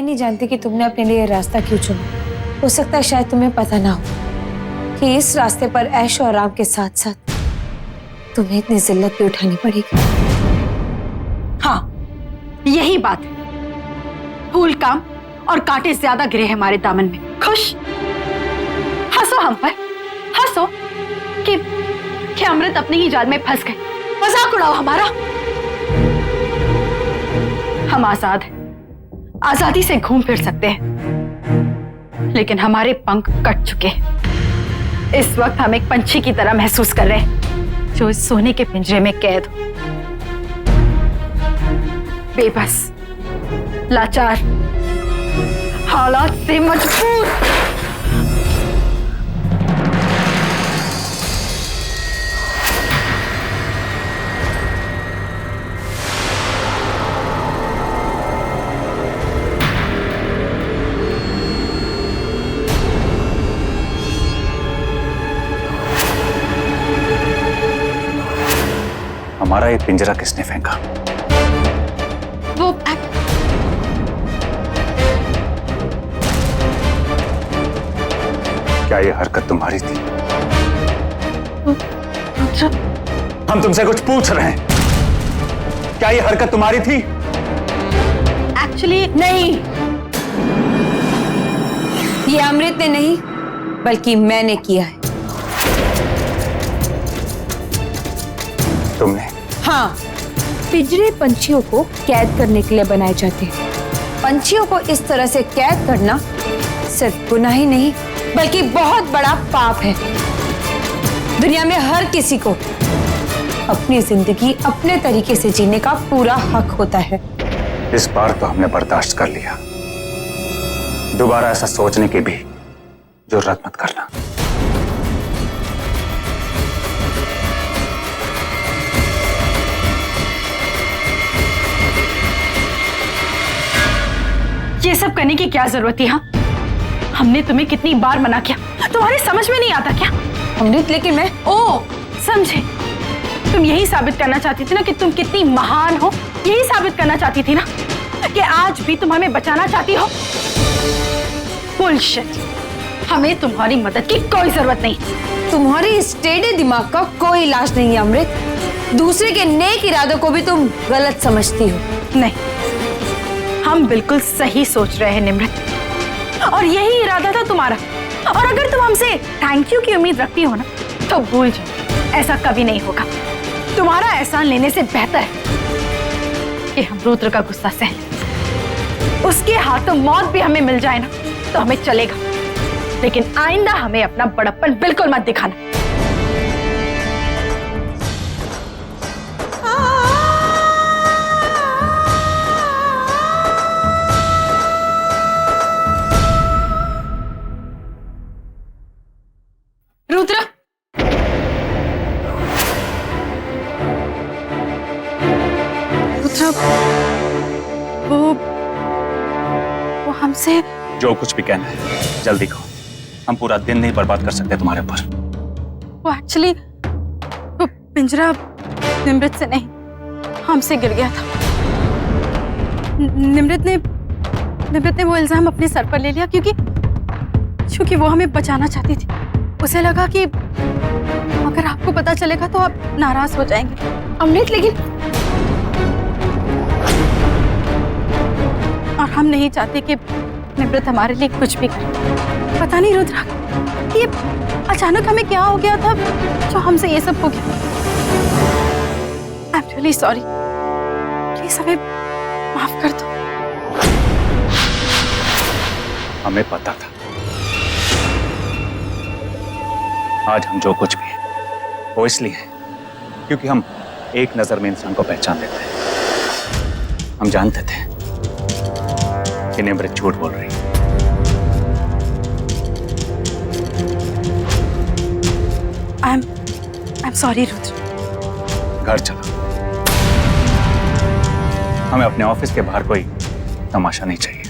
मैं नहीं जानती कि तुमने अपने लिए रास्ता क्यों चुना। हो सकता है शायद तुम्हें पता ना हो कि इस रास्ते पर ऐश और आराम के साथ साथ तुम्हें इतनी जिल्लत भी उठानी पड़ेगी। हाँ, यही बात है। फूल काम और कांटे ज्यादा गिरे हैं हमारे दामन में। खुश? हंसो हम पर, हंसो कि अमृत अपने ही जाल में फंस गए। मजाक उड़ाओ हमारा। हम आजाद हैं, आजादी से घूम फिर सकते हैं, लेकिन हमारे पंख कट चुके हैं। इस वक्त हम एक पंछी की तरह महसूस कर रहे हैं जो इस सोने के पिंजरे में कैद हो, बेबस, लाचार, हालात से मजबूर। हमारा ये पिंजरा किसने फेंका? वो क्या ये हरकत तुम्हारी थी? हम तुमसे कुछ पूछ रहे हैं। क्या ये हरकत तुम्हारी थी? एक्चुअली नहीं। ये अमृत ने नहीं बल्कि मैंने किया है। तुमने? हाँ, पिंजरे पंछियों को कैद करने के लिए बनाए जाते हैं। पंछियों को इस तरह से कैद करना सिर्फ गुनाह ही नहीं बल्कि बहुत बड़ा पाप है। दुनिया में हर किसी को अपनी जिंदगी अपने तरीके से जीने का पूरा हक होता है। इस बार तो हमने बर्दाश्त कर लिया। दोबारा ऐसा सोचने की भी जुर्रत मत करना। ये सब करने की क्या जरूरत थी? हाँ, हमने तुम्हें कितनी बार मना किया, तुम्हारी समझ में नहीं आता क्या? अमृत, लेकिन मैं समझे। तुम यही साबित करना चाहती थी ना कि तुम कितनी महान हो। यही साबित करना चाहती थी ना कि आज भी तुम हमें बचाना चाहती हो। बुलशिट। हमें तुम्हारी मदद की कोई जरूरत नहीं। तुम्हारे इस टेढ़े दिमाग का कोई इलाज नहीं है अमृत। दूसरे के नेक इरादों को भी तुम गलत समझती हो। नहीं, हम बिल्कुल सही सोच रहे हैं निम्रत, और यही इरादा था तुम्हारा। और अगर तुम हमसे थैंक यू की उम्मीद रखती हो ना, तो भूल जाओ, ऐसा कभी नहीं होगा। तुम्हारा एहसान लेने से बेहतर है कि हम रुद्र का गुस्सा सह लें। उसके हाथों मौत भी हमें मिल जाए ना तो हमें चलेगा, लेकिन आइंदा हमें अपना बड़प्पन बिल्कुल मत दिखाना। रुद्र, रुद्र, वो हमसे जो कुछ भी कहना है जल्दी कहो। हम पूरा दिन नहीं बर्बाद कर सकते तुम्हारे ऊपर। वो एक्चुअली वो पिंजरा निम्रत से नहीं, हमसे गिर गया था। निम्रत ने वो इल्जाम अपने सर पर ले लिया क्योंकि वो हमें बचाना चाहती थी। उसे लगा कि अगर आपको पता चलेगा तो आप नाराज हो जाएंगे। अमृत, लेकिन और हम नहीं चाहते कि निम्रत हमारे लिए कुछ भी करे। पता नहीं रुद्रा, ये अचानक हमें क्या हो गया था जो हमसे ये सब हो गया। I am really sorry. Please हमें माफ कर दो। हमें पता था आज हम जो कुछ भी हैं वो इसलिए है क्योंकि हम एक नजर में इंसान को पहचान लेते हैं। हम जानते थे कि निम्रत झूठ बोल रही। I am sorry Rudra. घर चलो, हमें अपने ऑफिस के बाहर कोई तमाशा नहीं चाहिए।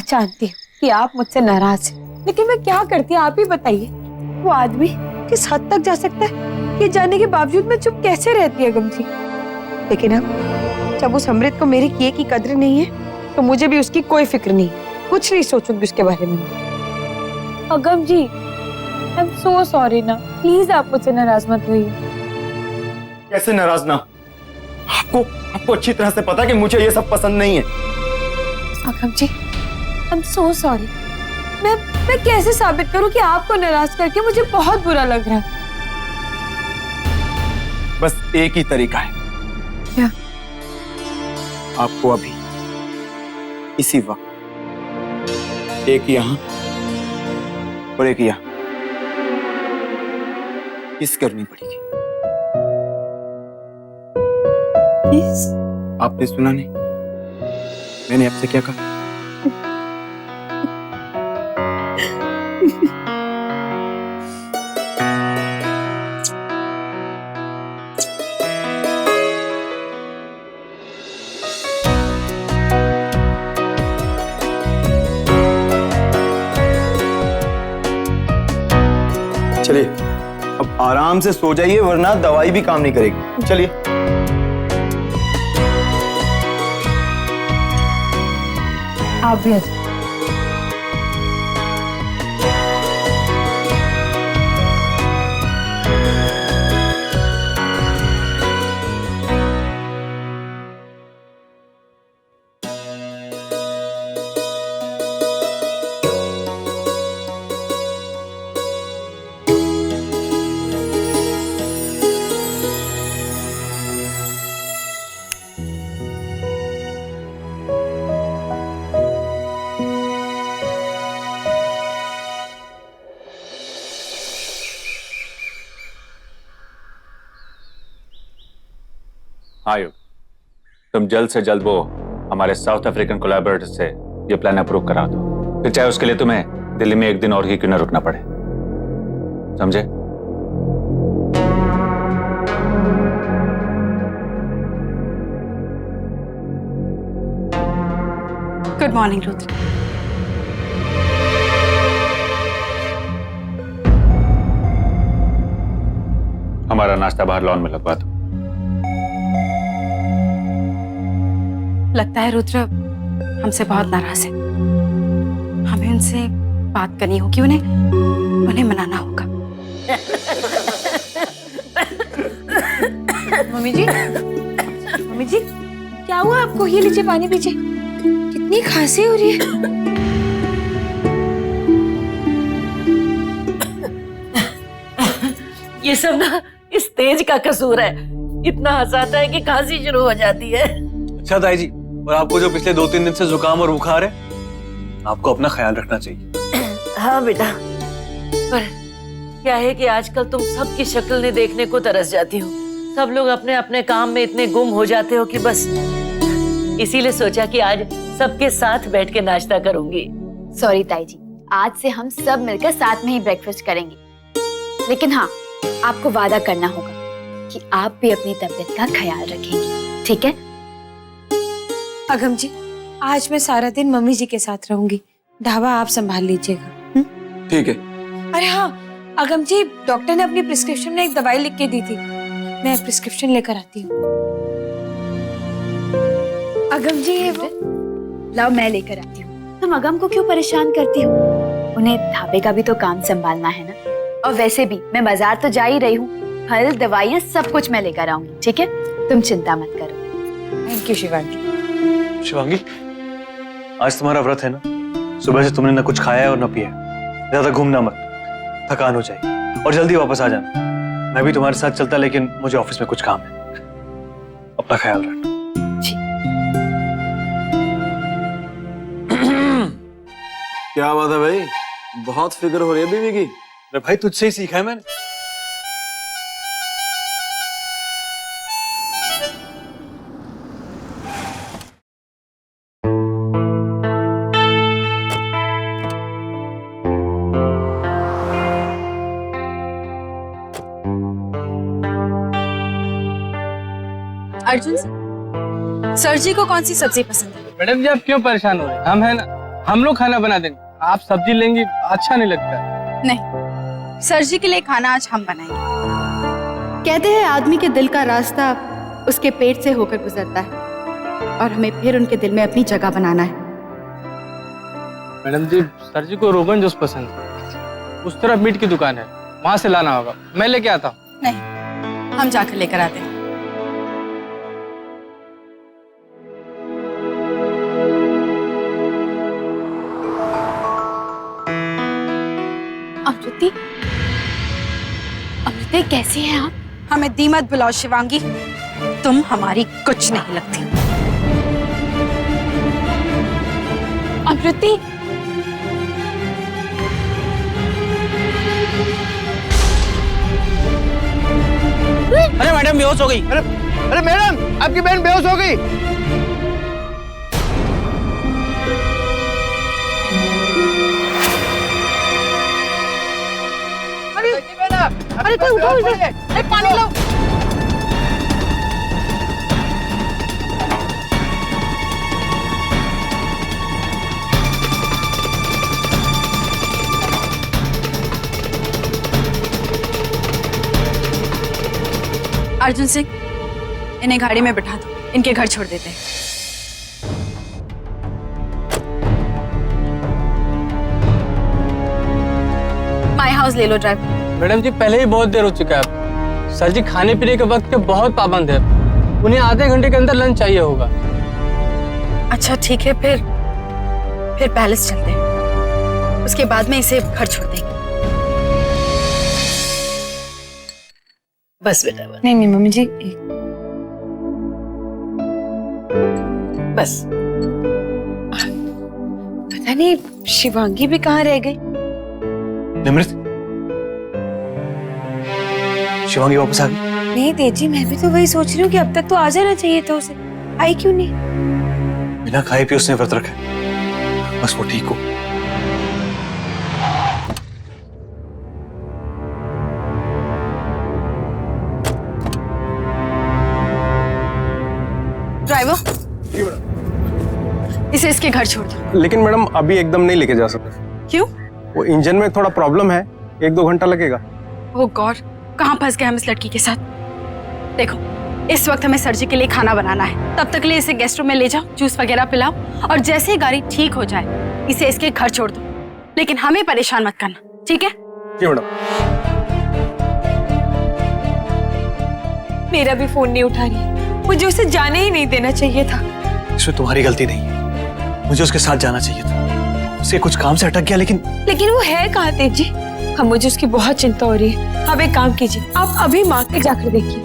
जानती हूँ कि आप मुझसे नाराज हैं, लेकिन मैं क्या करती, आप ही बताइए। वो आदमी किस हद तक जा सकता है ये जानने के बावजूद मैं चुप कैसे रहती है अगम जी। लेकिन अब जब उस अमृत को मेरे किए की कद्र नहीं है तो मुझे भी उसकी कोई फिक्र नहीं, कुछ नहीं सोचूंगी उसके बारे में। अगम जी, आई एम सो सॉरी ना, प्लीज आप मुझसे नाराज मत होइए। कैसे नाराज ना? आपको अच्छी तरह से पता है कि मुझे ये सब पसंद नहीं है। अगम जी, आई एम सो सॉरी। मैं कैसे साबित करूं कि आपको नाराज करके मुझे बहुत बुरा लग रहा है। बस एक ही तरीका है। क्या? आपको अभी इसी वक्त एक यहाँ और एक यहाँ किस करनी पड़ेगी। किस? आपने सुना नहीं? मैंने आपसे क्या कहा? चलिए अब आराम से सो जाइए वरना दवाई भी काम नहीं करेगी। चलिए। आप भी आ जाइए। आयुब, तुम जल्द से जल्द वो हमारे साउथ अफ्रीकन कोलैबोरेटर से ये प्लान अप्रूव करा दो, फिर चाहे उसके लिए तुम्हें दिल्ली में एक दिन और ही क्यों ना रुकना पड़े। समझे? Good morning Rudra. हमारा नाश्ता बाहर लॉन में लगवा दो। लगता है रुद्र हमसे बहुत नाराज है। हमें उनसे बात करनी होगी, उन्हें मनाना होगा। मम्मी जी क्या हुआ आपको? ये लीजिए पानी पीजिए। कितनी खांसी हो रही है। ये सब ना इस तेज का कसूर है, इतना हंसाता है कि खांसी शुरू हो जाती है। अच्छा ताई जी, और आपको जो पिछले 2-3 दिन से जुकाम और बुखार है, आपको अपना ख्याल रखना चाहिए। हाँ बेटा, पर क्या है कि आजकल तुम सबकी शक्ल नहीं देखने को तरस जाती हो। सब लोग अपने अपने काम में इतने गुम हो जाते हो कि बस इसीलिए सोचा कि आज सबके साथ बैठ के नाश्ता करूंगी। सॉरी ताई जी, आज से हम सब मिलकर साथ में ही ब्रेकफास्ट करेंगे, लेकिन हाँ आपको वादा करना होगा कि आप भी अपनी तबीयत का ख्याल रखेंगी, ठीक है? अगम जी, आज मैं सारा दिन मम्मी जी के साथ रहूंगी, ढाबा आप संभाल लीजिएगा। ठीक है। अरे हाँ अगम जी, डॉक्टर ने अपनी प्रिस्क्रिप्शन में एक दवाई लिख के दी थी, मैं प्रिस्क्रिप्शन लेकर आती हूँ। अगम जी ये वो लाओ मैं लेकर आती हूँ। तुम अगम को क्यों परेशान करती हो? उन्हें ढाबे का भी तो काम संभालना है ना। और वैसे भी मैं बाजार तो जा ही रही हूँ, फल दवाइयाँ सब कुछ मैं लेकर आऊंगी, ठीक है? तुम चिंता मत करो। Thank you Shivangi. शिवांगी, आज तुम्हारा व्रत है ना? सुबह से तुमने ना कुछ खाया है और ना पिया है। ज्यादा घूमना मत, थकान हो जाएगी, और जल्दी वापस आ जाना। मैं भी तुम्हारे साथ चलता, लेकिन मुझे ऑफिस में कुछ काम है। अपना ख्याल रखना। क्या बात है भाई, बहुत फिक्र हो रही है बीवी की। अरे भाई, तुझसे ही सीखा है मैंने। अर्जुन सर जी को कौन सी सब्जी पसंद है? मैडम जी आप क्यों परेशान हो रहे हैं? हम है ना। हम लोग खाना बना देंगे, आप सब्जी लेंगी, अच्छा नहीं लगता। नहीं, सर जी के लिए खाना आज हम बनाएंगे। कहते हैं आदमी के दिल का रास्ता उसके पेट से होकर गुजरता है और हमें फिर उनके दिल में अपनी जगह बनाना है। मैडम जी, सर जी को रोगन जोश पसंद है, उस तरफ मीट की दुकान है, वहां से लाना होगा, मैं लेके आता हूँ। नहीं, हम जाकर लेकर आते हैं। अमृति, अमृति कैसी हैं आप? हमें दी मत बुलाओ शिवांगी, तुम हमारी कुछ नहीं लगती। अमृति, अरे मैडम बेहोश हो गई। अरे मैडम, आपकी बहन बेहोश हो गई। अरे कोई उठाओ इसे, अरे पानी लो। अर्जुन सिंह, इन्हें गाड़ी में बिठा दो, इनके घर छोड़ देते हैं। माय हाउस ले लो ड्राइवर। मैडम जी, पहले ही बहुत देर हो चुका है। सर जी खाने पीने के वक्त के बहुत पाबंद है, उन्हें आधे घंटे के अंदर लंच चाहिए होगा। अच्छा ठीक है, फिर पैलेस चलते हैं, उसके बाद में इसे घर छोड़ देंगे। बस बेटा बस। नहीं नहीं मम्मी जी, बस पता नहीं शिवांगी भी कहाँ रह गई। निमृत, शिवांगी वापस आ गई? नहीं तेजी, मैं भी तो वही सोच रही हूँ कि अब तक तो आ जाना चाहिए था उसे, आई क्यों नहीं? बिना खाए पिए उसने व्रत रखा है, बस वो ठीक हो। ड्राइवर, इसे इसके घर छोड़ दो। लेकिन मैडम अभी एकदम नहीं लेके जा सकते। क्यों? वो इंजन में थोड़ा प्रॉब्लम है, 1-2 घंटा लगेगा। ओह गॉड, कहाँ फंस गए हम इस लड़की के साथ। देखो, इस वक्त हमें सर जी के लिए खाना बनाना है, तब तक के लिए इसे गेस्ट रूम में ले जाओ, जूस वगैरह पिलाओ, और जैसे ही गाड़ी ठीक हो जाए इसे इसके घर छोड़ दो, लेकिन हमें परेशान मत करना, ठीक है? जी मैडम। मेरा भी फोन नहीं उठा रही, मुझे उसे जाने ही नहीं देना चाहिए था। इसमें तुम्हारी गलती नहीं है, मुझे उसके साथ जाना चाहिए था, उसके कुछ काम से अटक गया। लेकिन वो है कहाँ तेजी? हम मुझे उसकी बहुत चिंता हो रही है। आप एक काम कीजिए, आप अभी माँ के जाकर देखिए।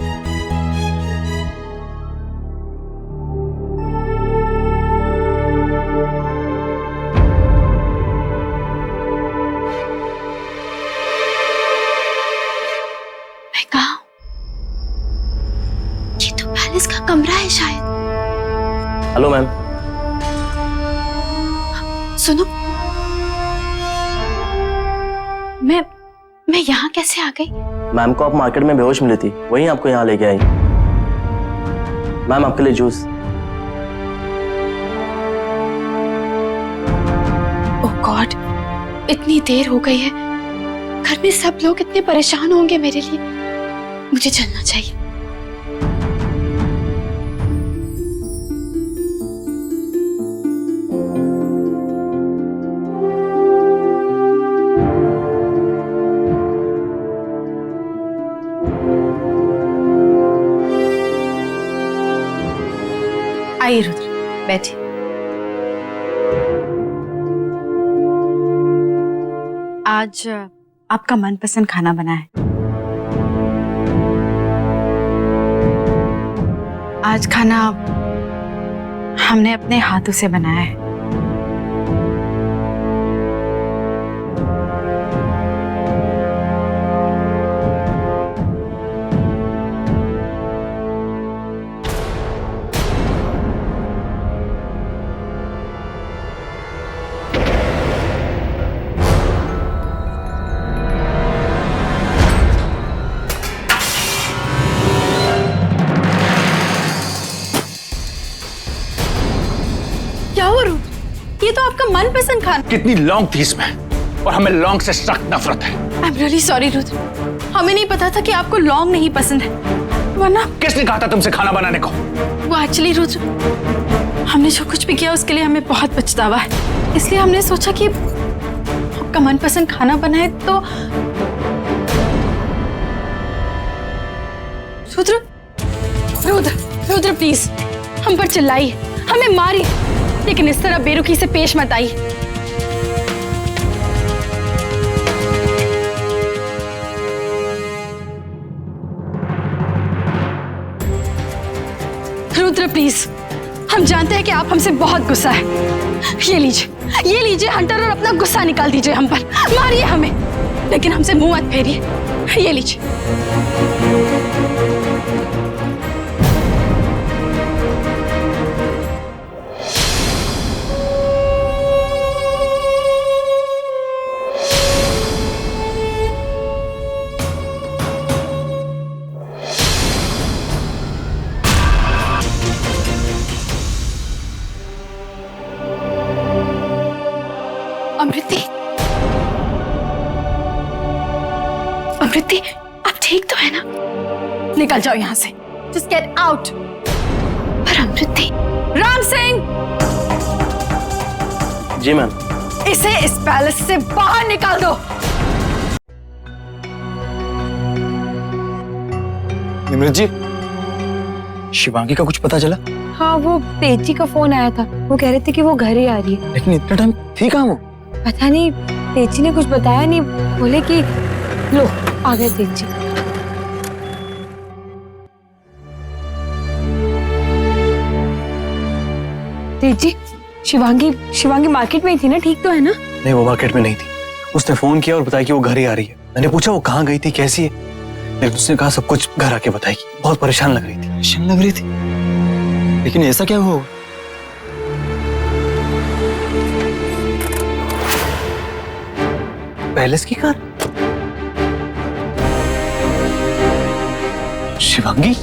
मैं कहा, ये तो पैलेस का कमरा है शायद। Hello ma'am. सुनो, मैं यहाँ कैसे आ गई? मैम को आप मार्केट में बेहोश मिली थी, वहीं आपको यहाँ लेके आई। मैम आपके लिए जूस। ओह गॉड, इतनी देर हो गई है, घर में सब लोग इतने परेशान होंगे मेरे लिए। मुझे चलना चाहिए। आइए रुद्र, बैठिए। आज आपका मनपसंद खाना बना है। आज खाना हमने अपने हाथों से बनाया है। क्या हुआ रुद्र? आपका मनपसंद खाना। कितनी लौंग थी इसमें, और हमें लौंग से सख्त नफरत है। I am really sorry Rudra, हमें नहीं पता था कि आपको लौंग नहीं पसंद है, वरना। किसने कहा था तुमसे खाना बनाने को? वो एक्चुअली रुद्र, हमने जो कुछ भी किया उसके लिए हमें बहुत पछतावा है, इसलिए हमने सोचा कि आपका मनपसंद खाना बनाए तो। रुद्र रुद्र रुद्र प्लीज, हम पर चिल्लाइए, हमें मारिए, लेकिन इस तरह बेरुखी से पेश मत आइए। रुद्र प्लीज, हम जानते हैं कि आप हमसे बहुत गुस्सा है। ये लीजिए हंटर, और अपना गुस्सा निकाल दीजिए हम पर, मारिए हमें, लेकिन हमसे मुंह मत फेरिए। ये लीजिए। अमृति, आप ठीक तो है ना? निकल जाओ यहाँ से, जस्ट गेट आउट। पर अमृति। राम सिंह! जी मैम। इसे इस पैलेस से बाहर निकाल दो। निमृत जी, शिवांगी का कुछ पता चला? हाँ, वो तेजी का फोन आया था, वो कह रहे थे कि वो घर ही आ रही है। लेकिन इतना टाइम थी कहाँ वो? पता नहीं, तेजी ने कुछ बताया नहीं, बोले कि लो आ गए तेजी। तेजी, शिवांगी मार्केट में ही थी ना? ठीक तो है ना? नहीं, वो मार्केट में नहीं थी। उसने फोन किया और बताया कि वो घर ही आ रही है। मैंने पूछा वो कहाँ गई थी, कैसी है, लेकिन उसने कहा सब कुछ घर आके बताएगी। बहुत परेशान लग रही थी। परेशान लग रही थी? लेकिन ऐसा क्या हुआ? पैलेस की कार? शिवांगी?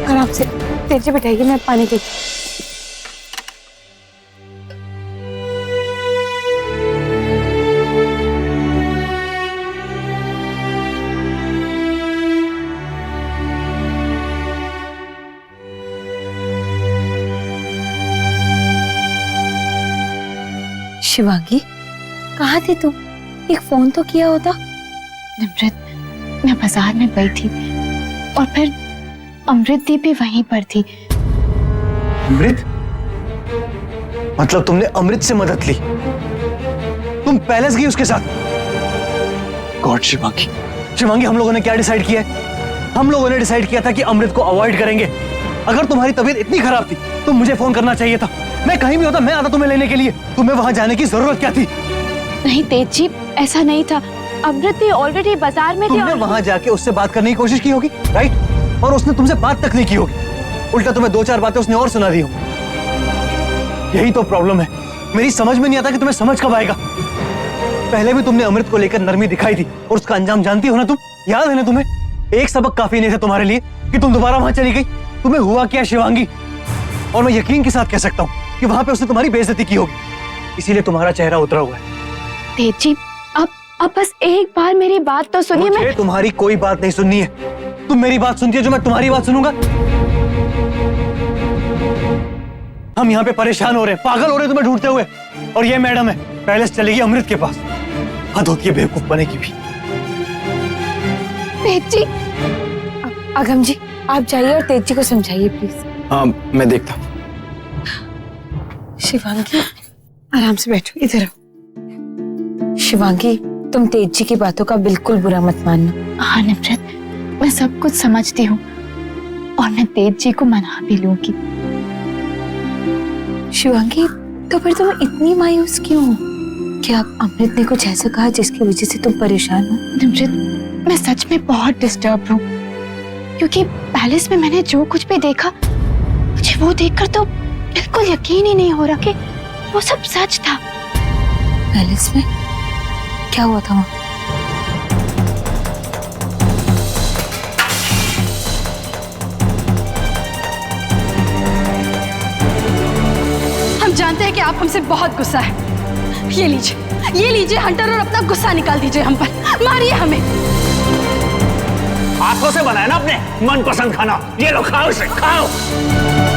आराम से तेजी बैठाइए, मैं पानी पी। शिवांगी, कहाँ थी तुम? एक फोन तो किया होता। निमृत, मैं बाजार में गई थी और फिर अमृत दी भी वहीं पर थी। अमृत? मतलब तुमने अमृत से मदद ली? तुम पैलेस गई उसके साथ? गॉड शिवांगी, हम लोगों ने क्या डिसाइड किया है? हम लोगों ने डिसाइड किया था कि अमृत को अवॉइड करेंगे। अगर तुम्हारी तबीयत इतनी खराब थी तो मुझे फोन करना चाहिए था। मैं कहीं भी होता, मैं आता तुम्हें लेने के लिए। तुम्हें वहां जाने की जरूरत क्या थी? नहीं तेज जी, ऐसा नहीं था। अमृत दी ऑलरेडी बाजार में थी। तुमने वहां जाके उससे बात करने की कोशिश की होगी, राइट? और उसने तुमसे बात तक नहीं की होगी, उल्टा तुम्हें दो चार बातें उसने और सुना दी होंगी। यही तो प्रॉब्लम है। मेरी समझ में नहीं आता कि तुम्हें समझ कब आएगा। पहले भी तुमने अमृत को लेकर नरमी दिखाई थी और उसका अंजाम जानती हो ना तुम? याद है ना तुम्हें? एक सबक काफी नहीं था तुम्हारे लिए कि तुम दोबारा वहां चली गई। तुम्हें हुआ क्या शिवांगी? और मैं यकीन के साथ कह सकता हूँ कि वहां पे उसने तुम्हारी बेइज्जती की होगी, इसीलिए तुम्हारा चेहरा उतरा हुआ है। तेज जी, अब बस एक बार मेरी बात तो सुनिए। मुझे तुम्हारी कोई बात नहीं सुननी है। तुम मेरी बात सुनती हो जो मैं तुम्हारी बात सुनूंगा? हम यहाँ पे परेशान हो रहे हैं, पागल हो रहे हैं तुम्हें ढूंढते हुए, और ये मैडम है पैलेस चलेगी अमृत के पास। हद होती है बेवकूफ बने की भी। तेज जी, अगम जी, आप जाइए और तेजी को समझाइए प्लीज। हाँ, मैं देखता हूँ। शिवांगी, आराम से बैठो, इधर आओ। शिवांगी, तुम तेजी की बातों का बिल्कुल बुरा मत मानना। हाँ निमृत, मैं सब कुछ समझती हूँ और मैं तेज जी को मना भी लूंगी। शिवांगी, तो फिर तुम इतनी मायूस क्यों हो? क्या अमृत ने कुछ ऐसा कहा जिसकी वजह से तुम परेशान हो? निमृत, मैं सच में बहुत डिस्टर्ब हूँ, क्योंकि पैलेस में मैंने जो कुछ भी देखा, मुझे वो देखकर तो बिल्कुल यकीन ही नहीं हो रहा कि वो सब सच था। पैलेस में क्या हुआ था वहां? हम जानते हैं कि आप हमसे बहुत गुस्सा है। ये लीजिए हंटर, और अपना गुस्सा निकाल दीजिए हम पर। मारिए हमें। हाथों से बनाया ना अपने मनपसंद खाना, ये लो खाओ इसे, खाओ।